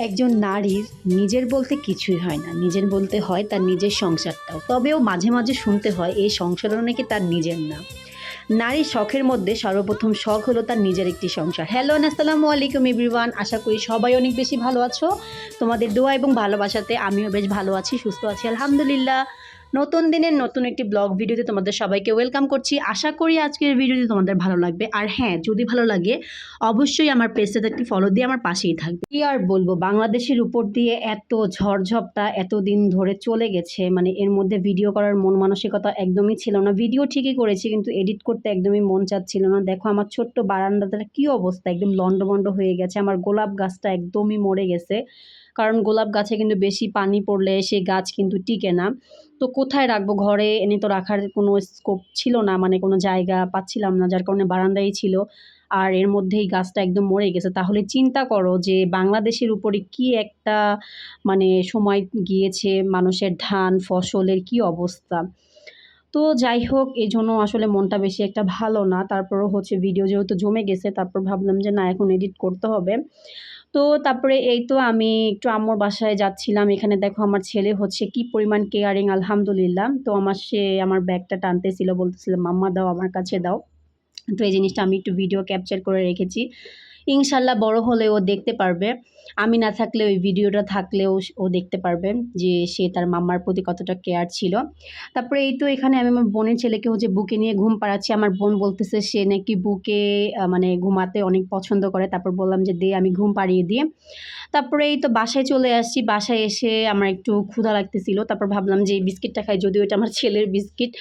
একজন নারীর নিজের বলতে কিছুই হয় না, নিজের বলতে হয় তার নিজের সংসারটাও। তবেও মাঝে মাঝে শুনতে হয় এই সংসারও নাকি তার নিজের না। নারীর শখের মধ্যে সর্বপ্রথম শখ হলো তার নিজের একটি সংসার। হ্যালো আসসালামু আলাইকুম এভরিওয়ান, আশা করি সবাই অনেক বেশি ভালো আছো। তোমাদের দোয়া এবং ভালোবাসাতে আমিও বেশ ভালো আছি, সুস্থ আছি আলহামদুলিল্লাহ। নতুন দিনের নতুন একটি ব্লগ ভিডিওতে তোমাদের সবাইকে ওয়েলকাম করছি। আশা করি আজকের ভিডিওটি তোমাদের ভালো লাগবে। আর হ্যাঁ, যদি ভালো লাগে অবশ্যই আমার পেজটাতে একটি ফলো দিয়ে আমার পাশেই থাকবে। কি আর বলবো, বাংলাদেশের উপর দিয়ে এত ঝড়ঝপটা এতদিন ধরে চলে গেছে, মানে এর মধ্যে ভিডিও করার মন মানসিকতা একদমই ছিল না। ভিডিও ঠিকই করেছি কিন্তু এডিট করতে একদমই মন চাচ্ছিল না। দেখো আমার ছোট্ট বারান্দাটা কি অবস্থা, একদম লন্ডভন্ড হয়ে গেছে। আমার গোলাপ গাছটা একদমই মরে গেছে, কারণ গোলাপ গাছে কিন্তু বেশি পানি পড়লে সেই গাছ কিন্তু টিকে না। তো কোথায় রাখবো, ঘরে এনে তো রাখার কোনো স্কোপ ছিল না, মানে কোনো জায়গা পাচ্ছিলাম না, যার কারণে বারান্দায় ছিল। আর এর মধ্যেই গাছটা একদম মরে গেছে। তাহলে চিন্তা করো যে বাংলাদেশের উপরে কি একটা মানে সময় গিয়েছে, মানুষের ধান ফসলের কি অবস্থা। তো যাই হোক, এই জন্য আসলে মনটা বেশি একটা ভালো না। তারপরও হচ্ছে ভিডিও যেহেতু জমে গেছে, তারপর ভাবলাম যে না, এখন এডিট করতে হবে। তো তারপরে এই তো আমি একটু আম্মুর বাসায় যাচ্ছিলাম। এখানে দেখো আমার ছেলে হচ্ছে কি পরিমাণ কেয়ারিং আলহামদুলিল্লাহ। তো সে আমার ব্যাগটা টানতেছিল, বলতেছিল মাম্মা দাও, আমার কাছে দাও। তো এই জিনিসটা আমি একটু ভিডিও ক্যাপচার করে রেখেছি। ইনশাল্লাহ বড় হলে ও দেখতে পারবে। আমি না থাকলে ওই ভিডিওটা থাকলেও ও দেখতে পারবে যে সে তার মাম্মার প্রতি কতটা কেয়ার ছিল। তারপরে এই তো এখানে আমি আমার বোনের ছেলেকে হচ্ছে বুকে নিয়ে ঘুম পাড়াচ্ছি। আমার বোন বলতেছে সে নাকি বুকে মানে ঘুমাতে অনেক পছন্দ করে। তারপর বললাম যে দে, আমি ঘুম পাড়িয়ে দিই। তারপরে এই তো বাসায় চলে আসছি। বাসায় এসে আমার একটু ক্ষুধা লাগতেছিল। তারপর ভাবলাম যে এই বিস্কিটটা খাই, যদিও এটা আমার ছেলের বিস্কিট।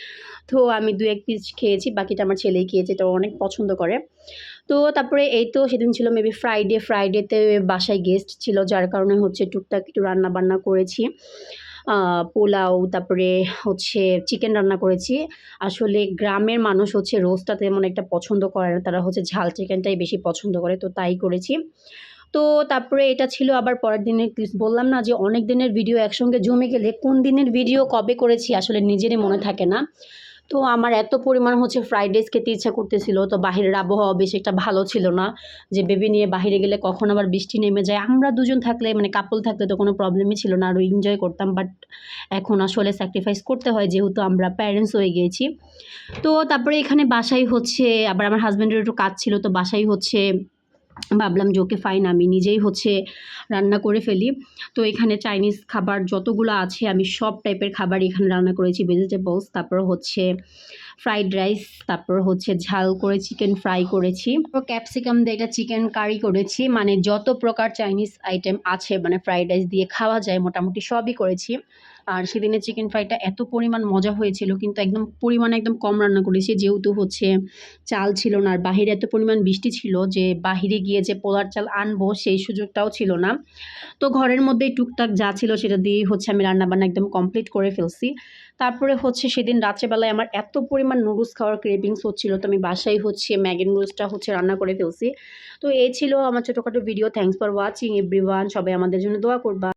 তো আমি ২-১ পিস খেয়েছি, বাকিটা আমার ছেলেই খেয়েছে, এটা ও অনেক পছন্দ করে। তো তারপরে এই তো সেদিন ছিল মেবি ফ্রাইডেতে বাসায় গেস্ট ছিল, যার কারণে হচ্ছে টুকটাক একটু রান্না-বান্না করেছি। পোলাও, তারপরে হচ্ছে চিকেন রান্না করেছি। আসলে গ্রামের মানুষ হচ্ছে রোস্টটা তেমন একটা পছন্দ করে না, তারা হচ্ছে ঝাল চিকেনটাই বেশি পছন্দ করে, তো তাই করেছি। তো তারপরে এটা ছিল আবার পরের দিনের বললাম না যে অনেক দিনের ভিডিও একসঙ্গে জমে গেলে কোন দিনের ভিডিও কবে করেছি আসলে নিজেরই মনে থাকে না। তো আমার এত পরিমাণ হচ্ছে ফ্রাইড রাইস খেতে ইচ্ছা করতেছিল, তো বাহিরের আবহাওয়া বেশ একটা ভালো ছিল না, যে বেবি নিয়ে বাহিরে গেলে কখন আবার বৃষ্টি নেমে যায়। আমরা দুজন থাকলে মানে কাপল থাকলে তো কোনো প্রবলেমই ছিল না, আরও এনজয় করতাম। বাট এখন আসলে স্যাক্রিফাইস করতে হয় যেহেতু আমরা প্যারেন্টস হয়ে গিয়েছি। তো তারপরে এখানে বাসায় হচ্ছে আবার আমার হাজব্যান্ডের একটু কাজ ছিল, তো বাসায় হচ্ছে ভাবলাম যে ওকে ফাইন, আমি নিজেই হচ্ছে রান্না করে ফেলি। তো এখানে চাইনিজ খাবার যতগুলো আছে আমি সব টাইপের খাবারই এখানে রান্না করেছি, ভেজিটেবলস, তারপর হচ্ছে ফ্রাইড রাইস, তারপর হচ্ছে ঝাল করে চিকেন ফ্রাই করেছি, ক্যাপসিকাম দিয়ে এটা চিকেন কারি করেছি। মানে যত প্রকার চাইনিজ আইটেম আছে মানে ফ্রাইড রাইস দিয়ে খাওয়া যায় মোটামুটি সবই করেছি। আর সেদিনের চিকেন ফ্রাইটা এত পরিমাণ মজা হয়েছিল, কিন্তু একদম পরিমাণে একদম কম রান্না করেছি যেহেতু হচ্ছে চাল ছিল না, আর বাহিরে এত পরিমাণ বৃষ্টি ছিল যে বাহিরে গিয়ে যে পোলার চাল আনবো সেই সুযোগটাও ছিল না। তো ঘরের মধ্যেই টুকটাক যা ছিল সেটা দিয়েই হচ্ছে আমি রান্নাবান্না একদম কমপ্লিট করে ফেলছি। তারপরে হচ্ছে সেদিন রাত্রেবেলায় আমার এত পরিমাণ নুডলস খাওয়ার ক্রেভিংস হচ্ছিল, তো আমি বাসায় হচ্ছে ম্যাগি নুডলসটা হচ্ছে রান্না করে ফেলছি। তো এই ছিল আমার ছোটোখাটো video. Thanks for watching everyone, সবাই আমাদের জন্য দোয়া করবা।